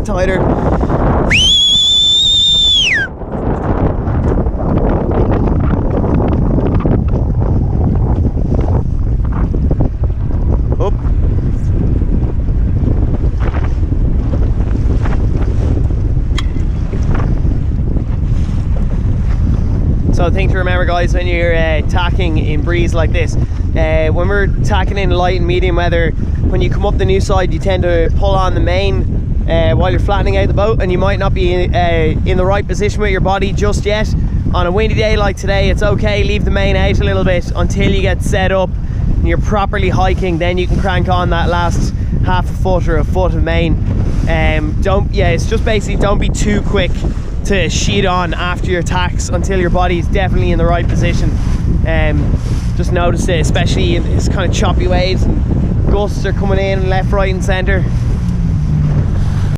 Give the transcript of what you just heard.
bit tighter. Up. So thing to remember, guys, when you're tacking in breeze like this, when we're tacking in light and medium weather, when you come up the new side, you tend to pull on the main while you're flattening out the boat, and you might not be in the right position with your body just yet. On a windy day like today, it's okay, leave the main out a little bit until you get set up and you're properly hiking. Then you can crank on that last half a foot or a foot of main. It's just basically don't be too quick to sheet on after your tacks until your body is definitely in the right position. Just notice it, especially in this kind of choppy waves and gusts are coming in left, right and centre.